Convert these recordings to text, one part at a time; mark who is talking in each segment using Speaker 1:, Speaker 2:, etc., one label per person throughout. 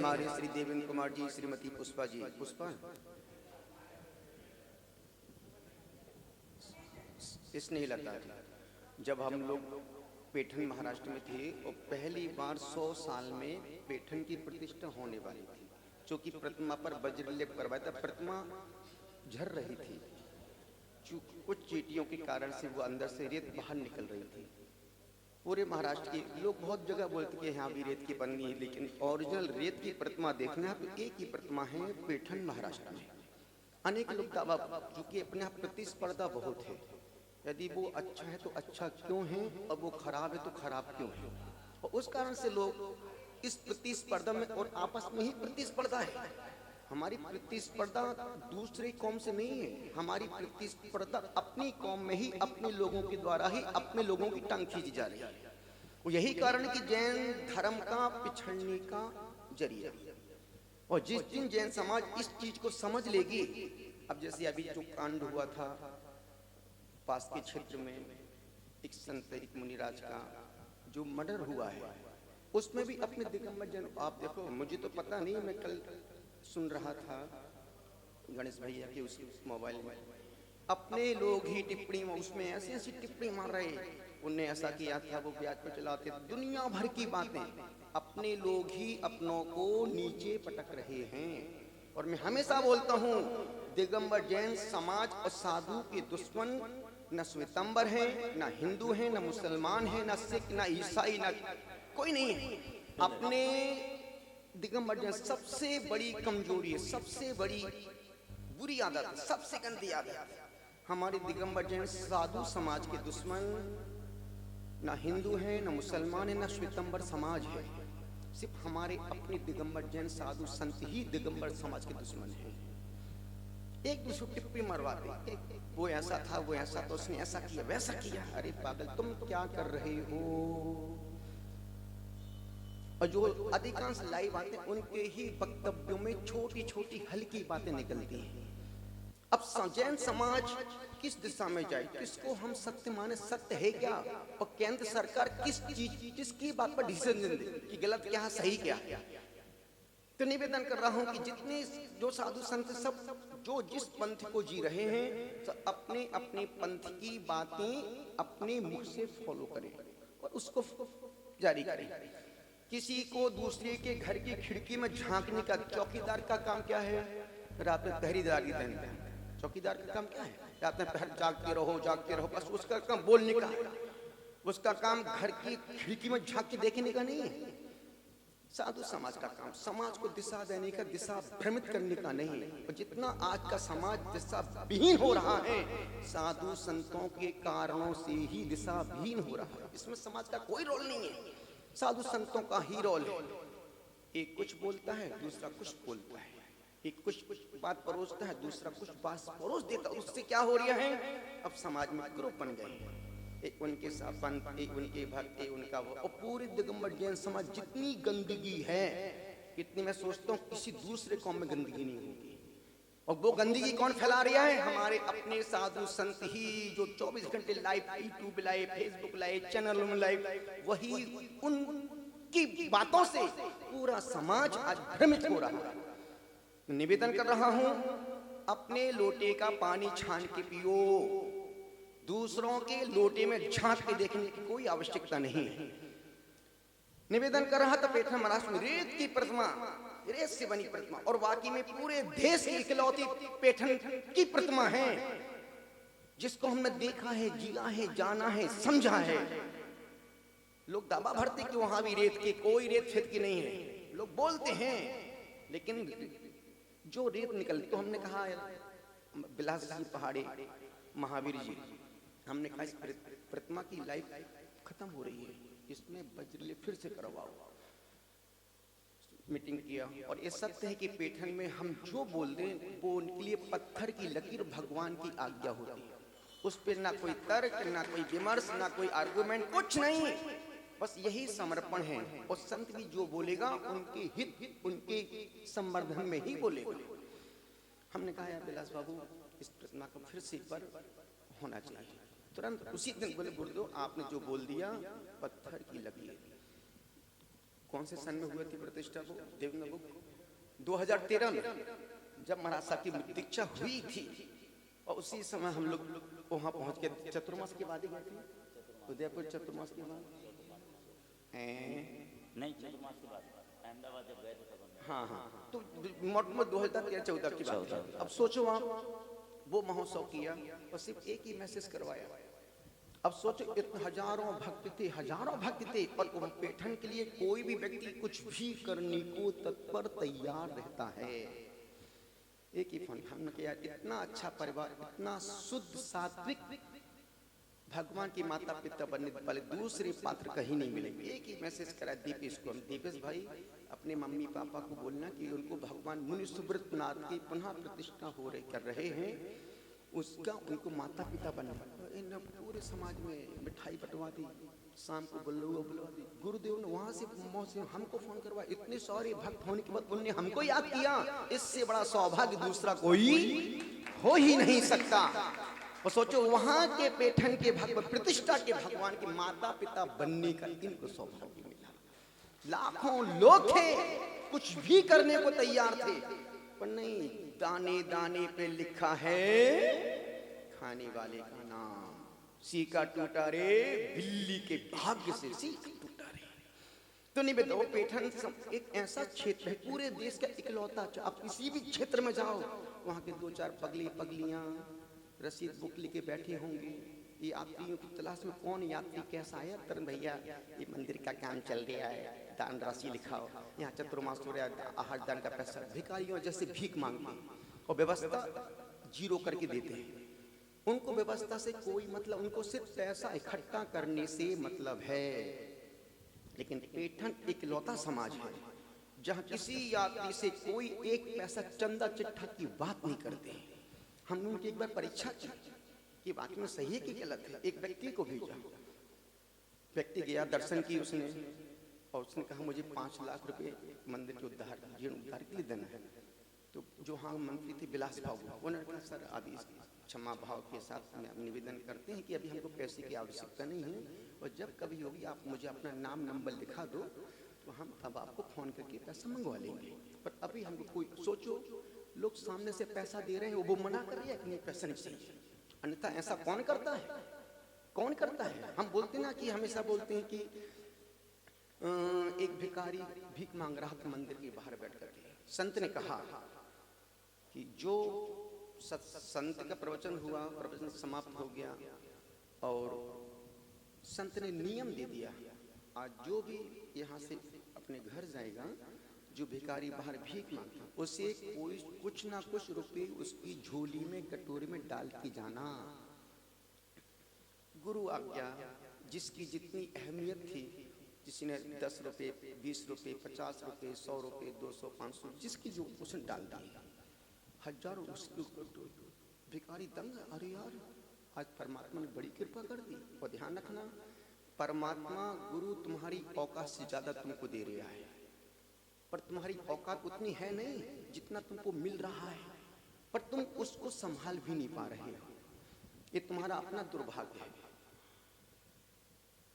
Speaker 1: हमारे श्री देवेंद्र कुमार जी, श्रीमती पुष्पा जी। पुष्पा स्नेहलता जी, जब हम लोग पैठन महाराष्ट्र में थे और पहली बार 100 साल में पैठन की प्रतिष्ठा होने वाली थी, जो कि प्रतिमा पर वज्रलेप करवाया था। प्रतिमा झर रही थी, कुछ चींटियों के कारण से वो अंदर से रेत बाहर निकल रही थी। पूरे महाराष्ट्र के लोग बहुत जगह बोलते कि यहाँ भी रेत की बनी है, लेकिन ओरिजिनल रेत की प्रतिमा देखना है तो एक ही प्रतिमा है पैठन महाराष्ट्र में। अनेक लोग दावा, चूंकि अपने आप प्रतिस्पर्धा बहुत है, यदि वो अच्छा है तो अच्छा क्यों है और वो खराब है तो खराब क्यों है, और उस कारण से लोग इस प्रतिस्पर्धा में और आपस में ही प्रतिस्पर्धा है। हमारी प्रतिस्पर्धा दूसरे कौम से नहीं है, हमारी प्रतिस्पर्धा अपनी कौम में ही अपने लोगों के द्वारा ही अपने लोगों की टांग खींची जा रही है। और यही कारण है कि जैन धर्म का पिछड़ने का जरिया। और जिस दिन जैन समाज इस चीज को समझ लेगी, अब जैसे अभी जो कांड हुआ था पास के क्षेत्र में, एक संत एक मुनिराज का जो मर्डर हुआ है, उसमें भी अपने दिगंबर जैन, आप देखो, मुझे तो पता नहीं, मैं कल सुन रहा था गणेश भैया के उस मोबाइल में, अपने लोग ही टिप्पणी में उसमें ऐसी ऐसी टिप्पणी मार रहे, उनने ऐसा किया था, वो ब्याज पे चलाते, दुनिया भर की बातें। अपने लोग ही अपनों को नीचे पटक रहे हैं। और मैं हमेशा बोलता हूँ, दिगंबर जैन समाज और साधु के दुश्मन न श्वेतंबर है, न हिंदू है, न मुसलमान है, न सिख, न ईसाई, न कोई नहीं है। अपने दिगंबर जैन सबसे बड़ी कमजोरी है, सबसे बड़ी बुरी आदत है, सबसे गंदी आदत। हमारे दिगंबर जैन साधु समाज के दुश्मन ना हिंदू है, ना मुसलमान है, ना श्वेतंबर समाज है। सिर्फ हमारे अपने दिगंबर जैन साधु संत ही दिगंबर समाज के दुश्मन है। एक दूसरे को टिप्पणी मरवाते, वो ऐसा था, वो ऐसा, तो उसने ऐसा किया, वैसा किया। अरे पागल, तुम क्या कर रहे हो? और जो अधिकांश लाइव आते हैं उनके ही वक्तव्यों में छोटी छोटी हल्की बातें निकलती हैं। अब जैन समाज किस दिशा में जाए, किसको हम सत्य माने, सत्य है क्या? और केंद्र सरकार किसकी बात पर डिसीजन दे कि गलत क्या है, सही क्या है? तो निवेदन कर रहा हूं कि जितने जो साधु संत सब जो जिस पंथ को जी रहे हैं, सब अपने अपने पंथ की बातें अपने मुख से फॉलो करें और उसको जारी करें। किसी को दूसरे के घर की खिड़की में झांकने का, चौकीदार का काम क्या है? रात में पहरेदारी देना है। चौकीदार का काम क्या है? रात में पहर जागते रहो, बस उसका काम बोलने का है। उसका काम घर की खिड़की में झांक के देखने का नहीं है। साधु समाज का काम समाज को दिशा देने का, दिशा भ्रमित करने का नहीं है। और जितना आज का समाज दिशा विहीन हो रहा है, साधु संतों के कारणों से ही दिशा विहीन हो रहा है। इसमें समाज का कोई रोल नहीं है, साधु संतों का ही रोल है। एक कुछ बोलता है, दूसरा कुछ बोलता है, एक कुछ बात परोसता है, दूसरा कुछ बात परोस देता है। उससे क्या हो रहा है? अब समाज में ग्रुप बन गए हैं, एक उनके पंथ, एक उनके भक्त, एक उनका वो। और पूरे दिगंबर जैन समाज जितनी गंदगी है, इतनी मैं सोचता हूँ किसी दूसरे कौम में गंदगी नहीं होगी। और वो गंदगी कौन फैला रहा है? हमारे अपने साधु संत ही, जो 24 घंटे live, YouTube live, Facebook live, channel में लाइव, वही उनकी बातों से पूरा समाज आज भ्रमित हो रहा है। निवेदन कर रहा हूं, अपने लोटे का पानी छान के पियो, दूसरों के लोटे में झांक के देखने की कोई आवश्यकता नहीं है। निवेदन कर रहा था, पैठन महाराष्ट्र में रेत की प्रतिमा, रेत से बनी प्रतिमा, और वाकई में पूरे देश की इकलौती पैठन की प्रतिमा है, जिसको हमने देखा है, जिया है, जाना है, समझा है। लोग दावा भरते कि वहां भी रेत की, कोई रेत खेत की नहीं है, लोग बोलते हैं, लेकिन जो रेत निकल, तो हमने कहा बिलास जी पहाड़ी, महावीर जी, हमने कहा इस प्रतिमा की लाइफ खत्म हो रही है, इसमें वज्रलेप फिर से करवाओ। मीटिंग किया, और ये सत्य है कि पैठन में हम जो बोल दें वो उनके लिए पत्थर की लकीर भगवान की आज्ञा होती है। उस पर ना कोई तर्क, ना कोई विमर्श, ना कोई आर्गुमेंट, कुछ नहीं, बस यही समर्पण है। और संत भी जो बोलेगा उनके हित, उनके संवर्धन में ही बोलेगा। हमने कहा यार बिलास बाबू, इस प्रतिमा को फिर से एक बार होना चाहिए। तुरंत उसी दिन बोले, गुरुदेव आपने जो बोल दिया, पत्थर की लकीर। कौन से सन में हुई थी प्रतिष्ठा वो देवना बुक? 2013 में, जब महाराज साहब की दीक्षा हुई थी। और उसी समय हम लोग वहां पहुंच के चतुर्मास के बाद ही गए थे उदयपुर। चतुर्मास के बाद
Speaker 2: नहीं, चतुर्मास के बाद अहमदाबाद जब गए थे तब।
Speaker 1: हाँ हाँ, तो मोट 2013-14 की बात है। अब सोचो आप, वो महोत्सव किया और सिर्फ एक ही मैसेज करवाया। अब सोचो इतने हजारों भक्त थे, हजारों भक्त थे, और उन पैठन के लिए कोई भी व्यक्ति कुछ भी करने को तत्पर तैयार रहता है। एक ही फोन हमने किया, इतना अच्छा परिवार, इतना शुद्ध सात्विक भगवान की माता पिता बनने वाले दूसरे पात्र कहीं नहीं मिलेंगे। एक ही मैसेज करा दीपेश को, हम दीपेश भाई अपने मम्मी पापा को बोलना कि उनको भगवान मुनि सुब्रत नाथ की पुनः प्रतिष्ठा हो रहे कर रहे हैं, उसका उनको माता पिता बनना। इन पूरे समाज में मिठाई बंटवा दी, शाम को बुलवा दी। गुरुदेव ने वहां से हमको फोन करवा, इतने सारे भक्त होने के बाद उन्होंने हमको याद किया। इससे बड़ा सौभाग्य दूसरा कोई हो ही नहीं सकता। और सोचो वहां के पैठन के भगवान, प्रतिष्ठा के भगवान के माता पिता बनने का इनको सौभाग्य मिला। लाखों लोग थे, कुछ भी करने को तैयार थे, पर नहीं, दाने दाने पे लिखा है खाने वाले का नाम। सीका टूटा रे बिल्ली के भाग्य से सीका टूटा रे। तो नहीं बताओ, पैठन एक ऐसा क्षेत्र है पूरे देश का इकलौता। आप किसी भी क्षेत्र में जाओ, वहां के 2-4 पगली पगलियां रसीद बुक लेके बैठे होंगे। ये यात्रियों की तलाश में, कौन यात्री कैसा आया, तरन भैया ये मंदिर का काम चल रहा है, दान राशि लिखाओ, यहाँ चतुर्मास हो रहा है, आहार दान का पैसा। भिखारियों जैसे भीख मांगते और व्यवस्था जीरो करके देते हैं। उनको व्यवस्था से कोई मतलब, उनको सिर्फ पैसा इकट्ठा करने से मतलब है। लेकिन पैठन इकलौता समाज है जहाँ किसी यात्री से कोई एक पैसा चंदा चिट्ठा की बात नहीं करते। हमने उनकी एक बार परीक्षा की कि वाकई में सही है कि गलत है। एक व्यक्ति को भेजा, व्यक्ति गया, दर्शन की उसने, और उसने कहा मुझे 5 लाख रुपए मंदिर के उद्धार के लिए देना है। तो जो हाँ मंत्री थे विलास बाबू, उन्होंने कहा सर अभी क्षमा भाव के साथ निवेदन करते हैं कि अभी हमको पैसे की आवश्यकता नहीं है, और जब कभी होगी आप मुझे अपना नाम नंबर लिखा दो, तो हम अब आपको फोन करके पैसा मंगवा लेंगे। पर अभी हमको कोई, सोचो लोग सामने से पैसा दे रहे हैं, वो मना कर रहे हैं कि नहीं पैसा नहीं चाहिए। अन्यथा ऐसा कौन करता है? कौन करता है? हम बोलते ना कि हमेशा बोलते हैं कि एक भिखारी भीख मांग रहा था मंदिर के बाहर बैठ करके। संत ने कहा कि जो संत का प्रवचन हुआ, प्रवचन समाप्त हो गया, और संत ने नियम दे दिया, आज जो भी यहाँ से अपने घर जाएगा, जो भिखारी बाहर भीख मांगता, उसे कोई कुछ ना कुछ रुपए उसकी झोली में कटोरे में डाल के जाना। गुरु आज्ञा, जिसकी जितनी अहमियत थी, जिसने 10 रुपए, 20 रुपए, 50 रुपए, 100 रुपए, 200, 500, जिसकी जो उसने डाल दी, हजारों उसके भिखारी दंग। अरे यार, आज परमात्मा ने बड़ी कृपा कर दी। और ध्यान रखना, परमात्मा गुरु तुम्हारी औकात से ज्यादा तुमको दे रहा है, पर तुम्हारी औकात उतनी है नहीं जितना तुमको मिल रहा है, पर तुम उसको संभाल भी नहीं पा रहे हो। ये तुम्हारा अपना दुर्भाग्य है।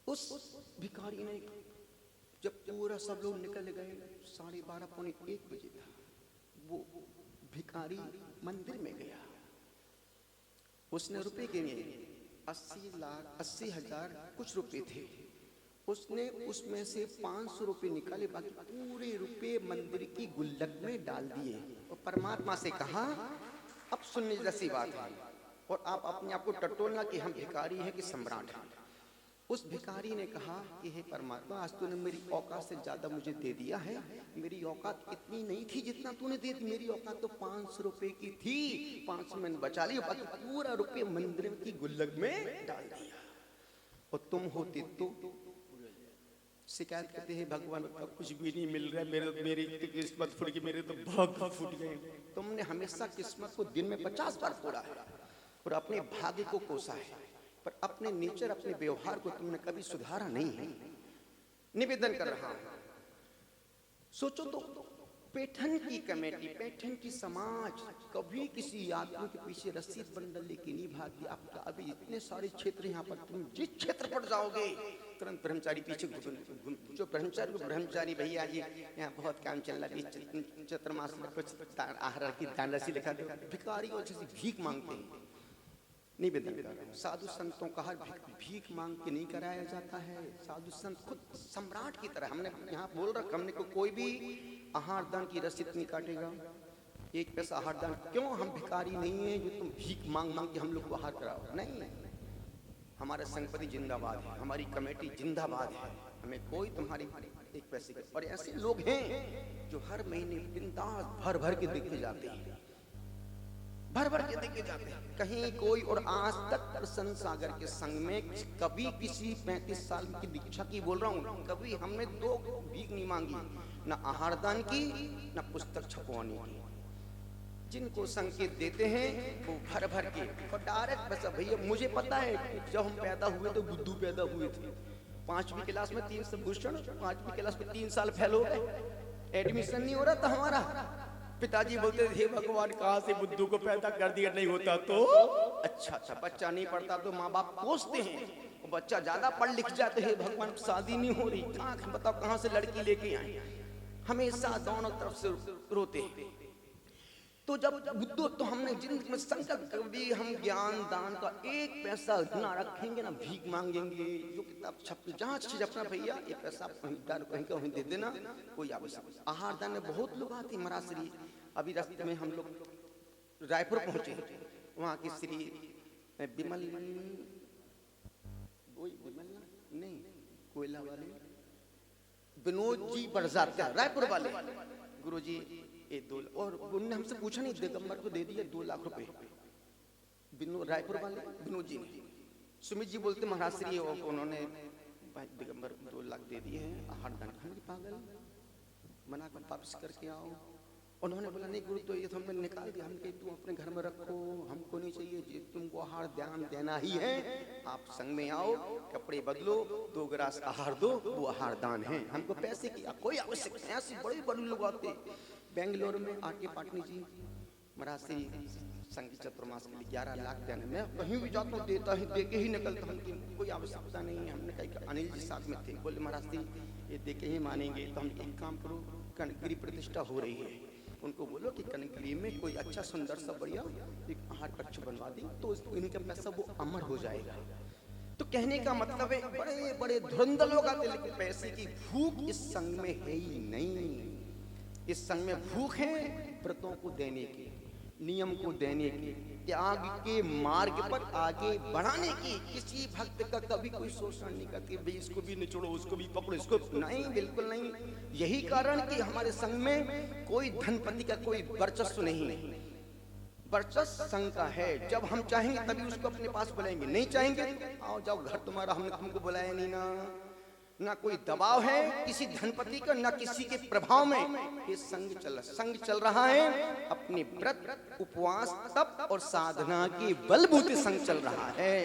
Speaker 1: उस भिखारी ने, जब पूरा सब लोग निकल गए, 12:30 पौने 1 बजे था, वो भिखारी मंदिर में गया। उसने रुपए गिने, 80,000 कुछ रुपए थे। उसने उसमें से 500 रुपए निकाले, बाकी पूरे रुपए मंदिर की गुल्लक में डाल दिए और परमात्मा से कहा अब सुनने जैसी बात है, और आप अपने आप को टटोलना कि हम भिखारी हैं कि सम्राट हैं। उस भिखारी ने कहा कि हे परमात्मा, आज तूने मेरी औकात से ज्यादा मुझे दे दिया है। मेरी औकात इतनी नहीं थी जितना तूने दे दी। मेरी औकात तो 500 रुपए की थी, 500 मैंने बचा लिया, बाकी पूरा रुपये मंदिर की गुल्लक में डाल दिया। और तुम होते तो शिकायत करते हैं भगवान कुछ भी नहीं मिल रहा है, मेरी किस्मत फूट गई, मेरे तो भाग्य फूट गए। तुमने हमेशा किस्मत को दिन में 50 बार फोड़ा है और अपने भाग्य को कोसा है, पर अपने नेचर, अपने व्यवहार को तुमने कभी सुधारा नहीं है। निवेदन कर रहा हूं, सोचो तो पैठन की कमेटी, पैठन की समाज कभी किसी यात्री के पीछे रसीद बंडल लेके नहीं भागती। आपका अभी इतने सारे क्षेत्र यहाँ पर, तुम जिस क्षेत्र पर जाओगे तुरंत ब्रह्मचारी पीछे जो ब्रह्मचारी भैया जी यहाँ बहुत काम चल रहा है, चतुर्मास में कुछ आहार की दान राशि लिखा दो। भिखारियों से भीख मांगते हैं, निवेदन कर रहा हूं, साधु संतों का हर भीख मांग के नहीं कराया जाता है। साधु संत खुद सम्राट की तरह, हमने यहाँ बोल रखा, हमने को कोई भी आहार दान की रसीद नहीं काटेगा, एक पैसा आहार दान। क्यों? हम भिखारी नहीं है जो तुम भीख मांग मांग के हम लोग को आहार कराओ, नहीं। हमारा संगपति जिंदाबाद है, हमारी कमेटी जिंदाबाद है, हमें कोई तुम्हारी एक पैसे का। और ऐसे लोग हैं जो हर महीने बिंदास भर भर के देखे जाते हैं, भर भर के देखे जाते हैं कहीं कोई। और आज तक दर्शन सागर के संग में कभी किसी 35 साल की दीक्षा की बोल रहा हूँ, कभी हमने 2 भीख नहीं मांगी, ना आहार दान की, ना पुस्तक छपवाने की। जिनको संकेत देते हैं वो भर भर के और डायरेक्ट पैसा। भैया मुझे पता है जब हम पैदा हुए तो बुद्धू पैदा हुए थे, 5वीं क्लास में 3 भूषण, 5वीं क्लास में 3 साल फेल हो गए, एडमिशन नहीं हो रहा था हमारा। पिताजी बोलते थे भगवान कहाँ से बुद्धू को पैदा कर दिया, नहीं होता तो अच्छा बच्चा नहीं पढ़ता तो माँ बाप कोसते हैं, बच्चा ज्यादा पढ़ लिख जाते हैं, भगवान शादी नहीं हो रही, बताओ कहाँ से लड़की लेके आए, हमेशा दोनों तरफ से रोते हैं। तो जब बुद्धू, तो हमने जिंदगी में संकल्प कभी हम ज्ञान दान का 1 पैसा ना रखेंगे, ना भीख मांगेंगे। जो किताब छप जहाँ चीज अपना भैया ये पैसा कहीं का वहीं दे देना, कोई आवश्यक। आहार दान में बहुत लोग आते हैं महाराज। अभी रास्ते में हम लोग रायपुर पहुंचे, वहाँ की श्री विमल नहीं कोयला वाले विनोद जी बरसात रायपुर वाले गुरु जी, ये 2 और उन्होंने हमसे पूछा नहीं, दिगंबर को दे दिए 2 लाख रुपए। रायपुर वाले विनोद जी ने, सुमित जी बोलते महाराज श्री, उन्होंने दिगंबर 2 लाख दे दिए हैं आहार दान। पागल, मना कर वापस करके आओ। उन्होंने बोला नहीं गुरु, तो ये तो हमने निकाल दिया। हम कहे तू अपने घर में रखो, हमको नहीं चाहिए, तुमको आहार दान देना ही है, आप संग में आओ, कपड़े बदलो, 2 गिलास आहार दो, वो आहार दान है, हमको पैसे की कोई आवश्यक नहीं। ऐसे बड़े बड़े लोग आते बेंगलोर में आके, पाटनी जी महाराज श्री संघ चतुर्मास के लिए 11 लाख देने, मैं कहीं भी जाता हूँ देता ही, दे के ही निकलता हूँ, कोई आवश्यकता नहीं है। हमने कहा अनिल जी साथ में थे, बोले महाराज श्री ये दे के ही मानेंगे, तो हम एक काम करो, कनकगिरी प्रतिष्ठा हो रही है, उनको बोलो कि कनकगिरी में कोई अच्छा सुंदर सा बढ़िया एक आहार कक्ष बनवा दी, तो इनका पैसा वो अमर हो जाएगा। तो कहने का मतलब है बड़े बड़े धुरंधर लोग आते, लेकिन पैसे की भूख इस संघ में है ही नहीं। इस संघ में भूख है व्रतों को देने की, नियम को देने की, त्याग के मार्ग पर आगे बढ़ाने की। किसी भक्त का कभी कोई शोषण नहीं करती, भाई इसको भी निचोड़ो, उसको भी पकड़ो, इसको नहीं, बिल्कुल नहीं। यही कारण कि हमारे संघ में कोई धनपति का कोई वर्चस्व नहीं है। वर्चस्व संघ का है, जब हम चाहेंगे तभी उसको अपने पास बुलाएंगे, नहीं चाहेंगे आओ जाओ घर तुम्हारा, हमने तुमको बुलाया नहीं ना कोई दबाव है किसी धनपति का, ना किसी के प्रभाव में ये संघ चल रहा है। अपने व्रत उपवास तप और साधना के बलबूते संघ चल रहा है।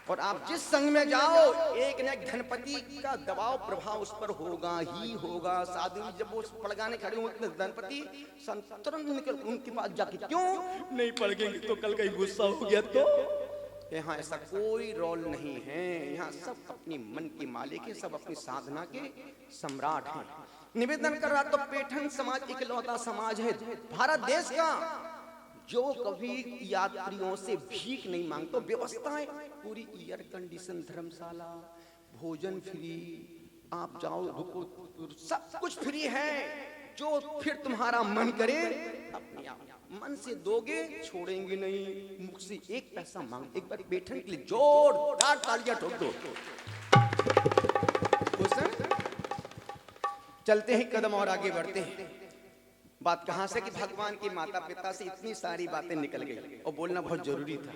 Speaker 1: और आप जिस संघ में जाओ, एक न एक धनपति का दबाव प्रभाव उस पर होगा ही होगा। साधु जब वो पड़गाने खड़े होते धनपति तुरंत निकल उनके पास जाके, क्यों नहीं पड़गेंगे तो कल कहीं गुस्सा हो गया तो। यहाँ ऐसा कोई रोल नहीं है, यहाँ सब अपनी मन के मालिक है, सब अपनी साधना के सम्राट हैं। निवेदन कर रहा तो पैठन समाज इकलौता समाज है भारत देश का जो कभी यात्रियों से भीख नहीं मांगता। व्यवस्थाएं पूरी एयर कंडीशन, धर्मशाला, भोजन फ्री, आप जाओ रुको, सब कुछ फ्री है। जो फिर तुम्हारा मन करे अपने आप मन से दोगे, छोड़ेंगे नहीं। मुख से 1 पैसा मांग, एक बार बैठने के लिए जोरदार तालियां ठोक दो। चलते हैं कदम और आगे बढ़ते हैं। बात कहां से कि भगवान के माता पिता से इतनी सारी बातें निकल गई और बोलना बहुत जरूरी था।